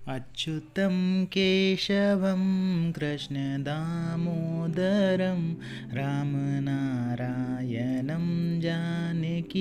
अच्युतं केशवं कृष्णदामोदरं रामनारायणं जानकीवल्लभं।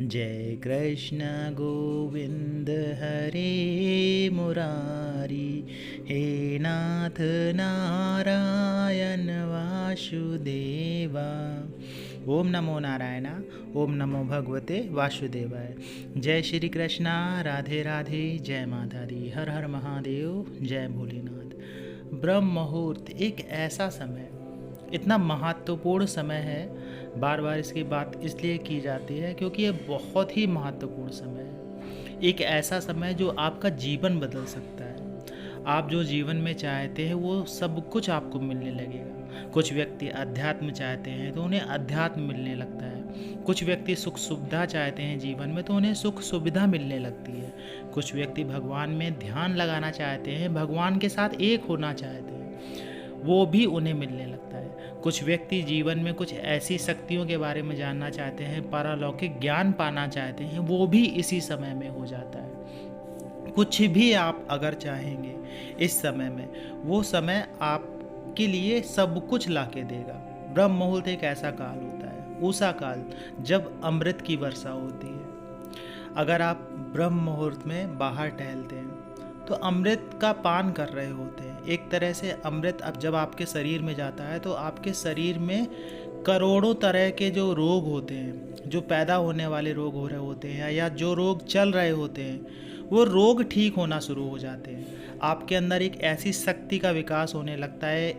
जय कृष्ण गोविंद हरे मुरारी, हे नाथ नारायण वासुदेवा। ओम नमो नारायणा, ओम नमो भगवते वासुदेवाय। जय श्री कृष्णा, राधे राधे, जय माता दी, हर हर महादेव, जय भोलेनाथ। ब्रह्म मुहूर्त एक ऐसा समय, इतना महत्वपूर्ण समय है। बार बार इसकी बात इसलिए की जाती है क्योंकि ये बहुत ही महत्वपूर्ण समय है। एक ऐसा समय जो आपका जीवन बदल सकता है। आप जो जीवन में चाहते हैं वो सब कुछ आपको मिलने लगेगा। कुछ व्यक्ति अध्यात्म चाहते हैं तो उन्हें अध्यात्म मिलने लगता है। कुछ व्यक्ति सुख सुविधा चाहते हैं जीवन में तो उन्हें सुख सुविधा मिलने लगती है। कुछ व्यक्ति भगवान में ध्यान लगाना चाहते हैं, भगवान के साथ एक होना चाहते हैं, वो भी उन्हें मिलने लगता है। कुछ व्यक्ति जीवन में कुछ ऐसी शक्तियों के बारे में जानना चाहते हैं, पारलौकिक ज्ञान पाना चाहते हैं, वो भी इसी समय में हो जाता है। कुछ भी आप अगर चाहेंगे इस समय में, वो समय आपके लिए सब कुछ ला के देगा। ब्रह्म मुहूर्त एक ऐसा काल होता है, उषा काल, जब अमृत की वर्षा होती है। अगर आप ब्रह्म मुहूर्त में बाहर टहलते हैं तो अमृत का पान कर रहे होते हैं। एक तरह से अमृत अब जब आपके शरीर में जाता है तो आपके शरीर में करोड़ों तरह के जो रोग होते हैं, जो पैदा होने वाले रोग हो रहे होते हैं या जो रोग चल रहे होते हैं, वो रोग ठीक होना शुरू हो जाते हैं। आपके अंदर एक ऐसी शक्ति का विकास होने लगता है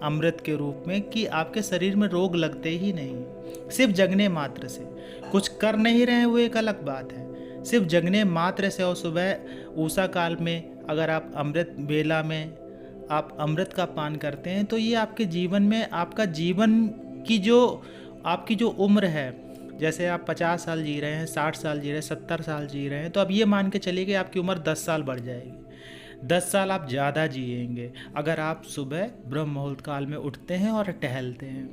अमृत के रूप में कि आपके शरीर में रोग लगते ही नहीं। सिर्फ जगने मात्र से, कुछ कर नहीं रहे वो एक अलग बात है, सिर्फ जगने मात्र से। और सुबह उषा काल में अगर आप अमृत बेला में आप अमृत का पान करते हैं तो ये आपके जीवन में, आपका जीवन की जो आपकी जो उम्र है, जैसे आप 50 साल जी रहे हैं, 60 साल जी रहे हैं, 70 साल जी रहे हैं, तो अब ये मान के चलिए कि आपकी उम्र 10 साल बढ़ जाएगी। 10 साल आप ज़्यादा जिएंगे अगर आप सुबह ब्रह्म मुहूर्त काल में उठते हैं और टहलते हैं।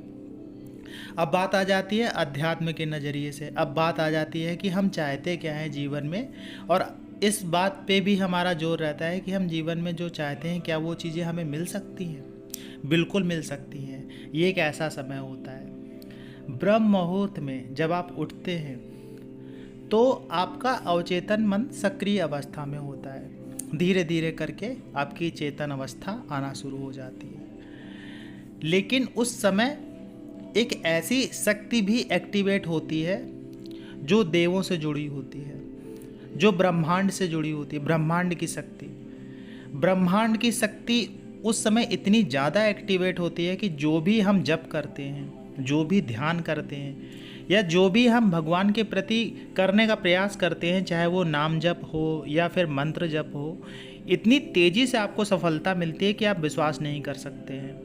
अब बात आ जाती है अध्यात्म के नज़रिए से। अब बात आ जाती है कि हम चाहते क्या हैं जीवन में, और इस बात पे भी हमारा जोर रहता है कि हम जीवन में जो चाहते हैं क्या वो चीज़ें हमें मिल सकती हैं। बिल्कुल मिल सकती हैं। ये एक ऐसा समय होता है ब्रह्म मुहूर्त में, जब आप उठते हैं तो आपका अवचेतन मन सक्रिय अवस्था में होता है। धीरे धीरे करके आपकी चेतन अवस्था आना शुरू हो जाती है। लेकिन उस समय एक ऐसी शक्ति भी एक्टिवेट होती है जो देवों से जुड़ी होती है, जो ब्रह्मांड से जुड़ी होती है। ब्रह्मांड की शक्ति, ब्रह्मांड की शक्ति उस समय इतनी ज़्यादा एक्टिवेट होती है कि जो भी हम जप करते हैं, जो भी ध्यान करते हैं, या जो भी हम भगवान के प्रति करने का प्रयास करते हैं, चाहे वो नाम जप हो या फिर मंत्र जप हो, इतनी तेज़ी से आपको सफलता मिलती है कि आप विश्वास नहीं कर सकते हैं।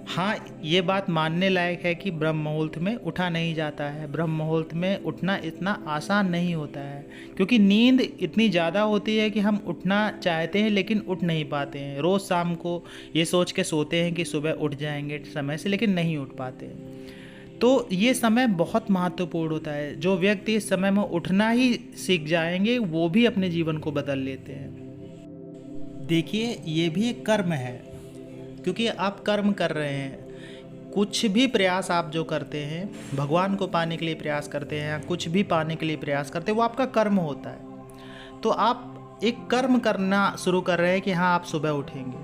हाँ, ये बात मानने लायक है कि ब्रह्म मुहूर्त में उठा नहीं जाता है। ब्रह्म मुहूर्त में उठना इतना आसान नहीं होता है क्योंकि नींद इतनी ज़्यादा होती है कि हम उठना चाहते हैं लेकिन उठ नहीं पाते हैं। रोज़ शाम को ये सोच के सोते हैं कि सुबह उठ जाएंगे समय से, लेकिन नहीं उठ पाते हैं। तो ये समय बहुत महत्वपूर्ण होता है। जो व्यक्ति इस समय में उठना ही सीख जाएंगे वो भी अपने जीवन को बदल लेते हैं। देखिए, ये भी एक कर्म है क्योंकि आप कर्म कर रहे हैं। कुछ भी प्रयास आप जो करते हैं, भगवान को पाने के लिए प्रयास करते हैं या कुछ भी पाने के लिए प्रयास करते हैं, वो आपका कर्म होता है। तो आप एक कर्म करना शुरू कर रहे हैं कि हाँ, आप सुबह उठेंगे,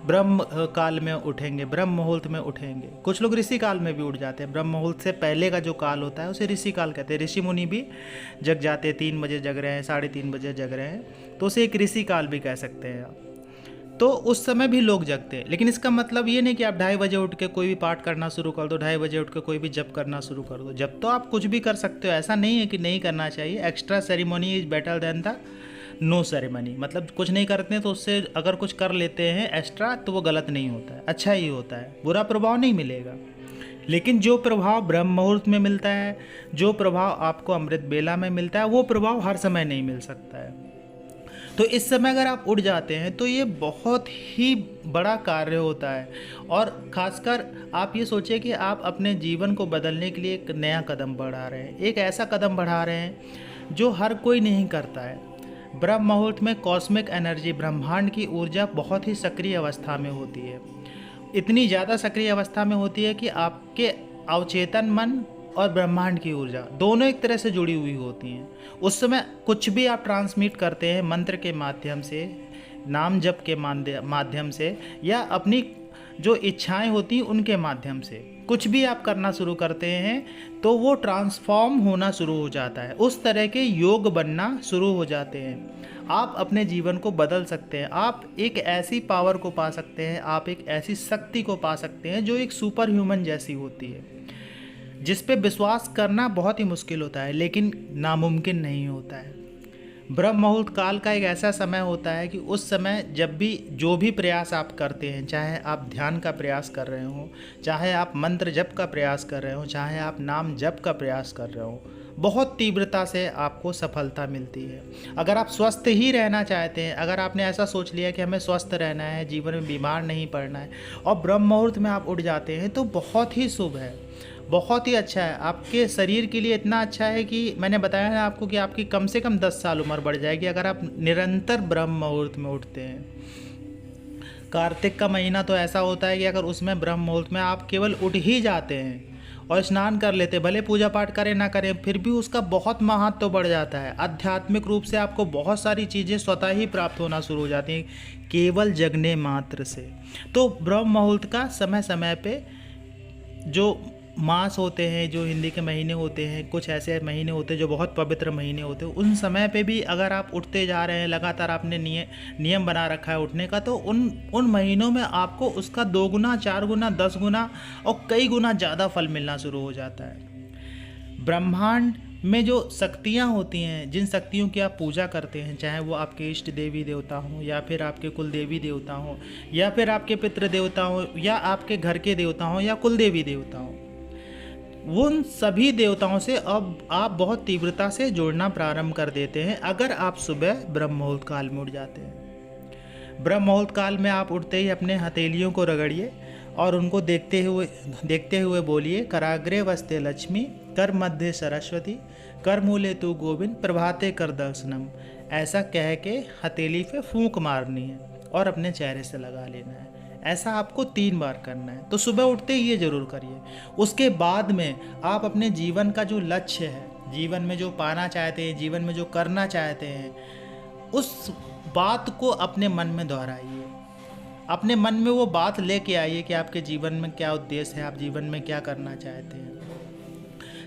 ब्रह्म काल में उठेंगे, ब्रह्म मुहूर्त में उठेंगे। कुछ लोग ऋषि काल में भी उठ जाते हैं। ब्रह्म मुहूर्त से पहले का जो काल होता है उसे ऋषि काल कहते हैं। ऋषि मुनि भी जग जाते हैं, 3 बजे जग रहे हैं, 3:30 बजे जग रहे हैं, तो उसे एक ऋषि काल भी कह सकते हैं आप। तो उस समय भी लोग जगते हैं। लेकिन इसका मतलब ये नहीं कि आप 2:30 बजे उठ के कोई भी पाठ करना शुरू कर दो, 2:30 बजे उठ के कोई भी जप करना शुरू कर दो। जब तो आप कुछ भी कर सकते हो, ऐसा नहीं है कि नहीं करना चाहिए। Extra ceremony is better than the no ceremony. मतलब कुछ नहीं करते हैं तो उससे अगर कुछ कर लेते हैं एक्स्ट्रा तो वो गलत नहीं होता है, अच्छा ही होता है, बुरा प्रभाव नहीं मिलेगा। लेकिन जो प्रभाव ब्रह्म मुहूर्त में मिलता है, जो प्रभाव आपको अमृत बेला में मिलता है, वो प्रभाव हर समय नहीं मिल सकता है। तो इस समय अगर आप उठ जाते हैं तो ये बहुत ही बड़ा कार्य होता है। और ख़ासकर आप ये सोचिए कि आप अपने जीवन को बदलने के लिए एक नया कदम बढ़ा रहे हैं, एक ऐसा कदम बढ़ा रहे हैं जो हर कोई नहीं करता है। ब्रह्म मुहूर्त में कॉस्मिक एनर्जी, ब्रह्मांड की ऊर्जा बहुत ही सक्रिय अवस्था में होती है। इतनी ज़्यादा सक्रिय अवस्था में होती है कि आपके अवचेतन मन और ब्रह्मांड की ऊर्जा दोनों एक तरह से जुड़ी हुई होती हैं। उस समय कुछ भी आप ट्रांसमिट करते हैं मंत्र के माध्यम से, नाम जप के माध्यम से, या अपनी जो इच्छाएं होती हैं उनके माध्यम से कुछ भी आप करना शुरू करते हैं तो वो ट्रांसफॉर्म होना शुरू हो जाता है। उस तरह के योग बनना शुरू हो जाते हैं। आप अपने जीवन को बदल सकते हैं। आप एक ऐसी पावर को पा सकते हैं, आप एक ऐसी शक्ति को पा सकते हैं जो एक सुपर ह्यूमन जैसी होती है, जिस पे विश्वास करना बहुत ही मुश्किल होता है लेकिन नामुमकिन नहीं होता है। ब्रह्म मुहूर्त काल का एक ऐसा समय होता है कि उस समय जब भी जो भी प्रयास आप करते हैं, चाहे आप ध्यान का प्रयास कर रहे हो, चाहे आप मंत्र जप का प्रयास कर रहे हो, चाहे आप नाम जप का प्रयास कर रहे हो, बहुत तीव्रता से आपको सफलता मिलती है। अगर आप स्वस्थ ही रहना चाहते हैं, अगर आपने ऐसा सोच लिया कि हमें स्वस्थ रहना है, जीवन में बीमार नहीं पड़ना है, और ब्रह्म मुहूर्त में आप उठ जाते हैं तो बहुत ही शुभ है, बहुत ही अच्छा है। आपके शरीर के लिए इतना अच्छा है कि मैंने बताया है आपको कि आपकी कम से कम 10 साल उम्र बढ़ जाएगी अगर आप निरंतर ब्रह्म मुहूर्त में उठते हैं। कार्तिक का महीना तो ऐसा होता है कि अगर उसमें ब्रह्म मुहूर्त में आप केवल उठ ही जाते हैं और स्नान कर लेते, भले पूजा पाठ करें ना करें, फिर भी उसका बहुत महत्व बढ़ जाता है। आध्यात्मिक रूप से आपको बहुत सारी चीज़ें स्वतः ही प्राप्त होना शुरू हो जाती हैं केवल जगने मात्र से। तो ब्रह्म मुहूर्त का समय समय पे जो मास होते हैं, जो हिंदी के महीने होते हैं, कुछ ऐसे महीने होते हैं जो बहुत पवित्र महीने होते हैं, उन समय पे भी अगर आप उठते जा रहे हैं, लगातार आपने नियम बना रखा है उठने का, तो उन महीनों में आपको उसका 2 गुना, 4 गुना, 10 गुना और कई गुना ज़्यादा फल मिलना शुरू हो जाता है। ब्रह्मांड में जो शक्तियाँ होती हैं, जिन शक्तियों की आप पूजा करते हैं, चाहे वो आपके इष्ट देवी देवता हों, या फिर आपके कुल देवी देवता हों, या फिर आपके पितृ देवता हों, या आपके घर के देवता हों, या कुल देवी देवता हों, उन सभी देवताओं से अब आप बहुत तीव्रता से जुड़ना प्रारंभ कर देते हैं अगर आप सुबह ब्रह्म मुहूर्त काल में उठ जाते हैं। ब्रह्म मुहूर्त काल में आप उठते ही अपने हथेलियों को रगड़िए और उनको देखते हुए बोलिए, कराग्रे वस्ते लक्ष्मी, कर मध्य सरस्वती, कर मूले तू गोविंद, प्रभाते कर दर्शनम। ऐसा कह के हथेली पे फूंक मारनी है और अपने चेहरे से लगा लेना है। ऐसा आपको 3 बार करना है। तो सुबह उठते ही ये जरूर करिए। उसके बाद में आप अपने जीवन का जो लक्ष्य है, जीवन में जो पाना चाहते हैं, जीवन में जो करना चाहते हैं, उस बात को अपने मन में दोहराइए। अपने मन में वो बात लेके आइए कि आपके जीवन में क्या उद्देश्य है, आप जीवन में क्या करना चाहते हैं।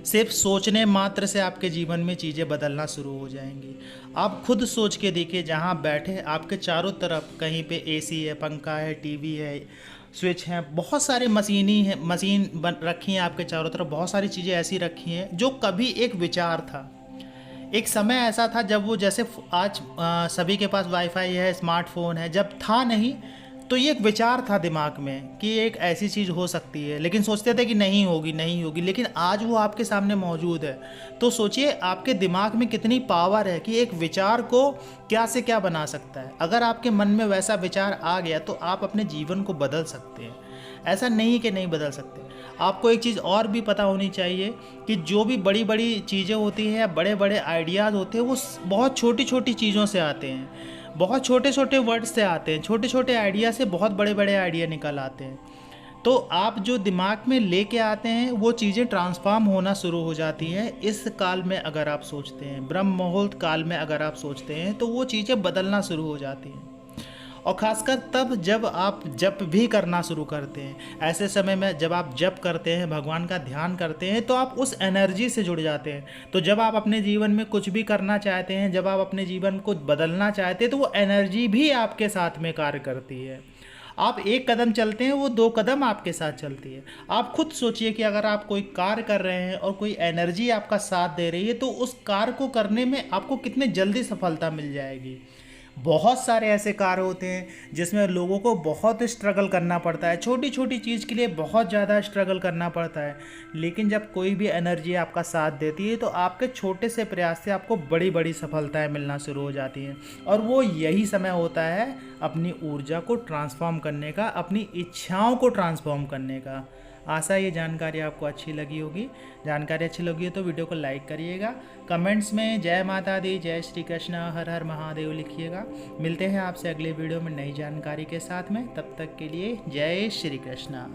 सिर्फ सोचने मात्र से आपके जीवन में चीज़ें बदलना शुरू हो जाएंगी। आप खुद सोच के देखिए, जहाँ बैठे आपके चारों तरफ कहीं पे एसी है, पंखा है, टीवी है, स्विच है, बहुत सारे मशीन बन रखी हैं आपके चारों तरफ, बहुत सारी चीज़ें ऐसी रखी हैं जो कभी एक विचार था। एक समय ऐसा था जब वो, जैसे आज सभी के पास वाईफाई है, स्मार्टफोन है, जब था नहीं तो ये एक विचार था दिमाग में कि एक ऐसी चीज़ हो सकती है, लेकिन सोचते थे कि नहीं होगी, लेकिन आज वो आपके सामने मौजूद है। तो सोचिए आपके दिमाग में कितनी पावर है कि एक विचार को क्या से क्या बना सकता है। अगर आपके मन में वैसा विचार आ गया तो आप अपने जीवन को बदल सकते हैं। ऐसा नहीं कि नहीं बदल सकते। आपको एक चीज़ और भी पता होनी चाहिए कि जो भी बड़ी बड़ी चीज़ें होती हैं या बड़े बड़े आइडियाज़ होते हैं, वो बहुत छोटी छोटी चीज़ों से आते हैं, बहुत छोटे छोटे वर्ड से आते हैं। छोटे छोटे आइडिया से बहुत बड़े बड़े आइडिया निकल आते हैं। तो आप जो दिमाग में लेके आते हैं वो चीज़ें ट्रांसफॉर्म होना शुरू हो जाती हैं। इस काल में अगर आप सोचते हैं, ब्रह्म मुहूर्त काल में अगर आप सोचते हैं, तो वो चीज़ें बदलना शुरू हो जाती हैं। और ख़ासकर तब जब आप जप भी करना शुरू करते हैं। ऐसे समय में जब आप जप करते हैं, भगवान का ध्यान करते हैं, तो आप उस एनर्जी से जुड़ जाते हैं। तो जब आप अपने जीवन में कुछ भी करना चाहते हैं, जब आप अपने जीवन को बदलना चाहते हैं, तो वो एनर्जी भी आपके साथ में कार्य करती है। आप 1 कदम चलते हैं, वो 2 कदम आपके साथ चलती है। आप खुद सोचिए कि अगर आप कोई कार्य कर रहे हैं और कोई एनर्जी आपका साथ दे रही है, तो उस कार्य को करने में आपको कितने जल्दी सफलता मिल जाएगी। बहुत सारे ऐसे कार्य होते हैं जिसमें लोगों को बहुत स्ट्रगल करना पड़ता है, छोटी छोटी चीज़ के लिए बहुत ज़्यादा स्ट्रगल करना पड़ता है। लेकिन जब कोई भी एनर्जी आपका साथ देती है, तो आपके छोटे से प्रयास से आपको बड़ी बड़ी सफलताएं मिलना शुरू हो जाती हैं। और वो यही समय होता है अपनी ऊर्जा को ट्रांसफॉर्म करने का, अपनी इच्छाओं को ट्रांसफॉर्म करने का। आशा ये जानकारी आपको अच्छी लगी होगी। जानकारी अच्छी लगी हो तो वीडियो को लाइक करिएगा, कमेंट्स में जय माता दी, जय श्री कृष्णा, हर हर महादेव लिखिएगा। मिलते हैं आपसे अगले वीडियो में नई जानकारी के साथ में, तब तक के लिए जय श्री कृष्णा।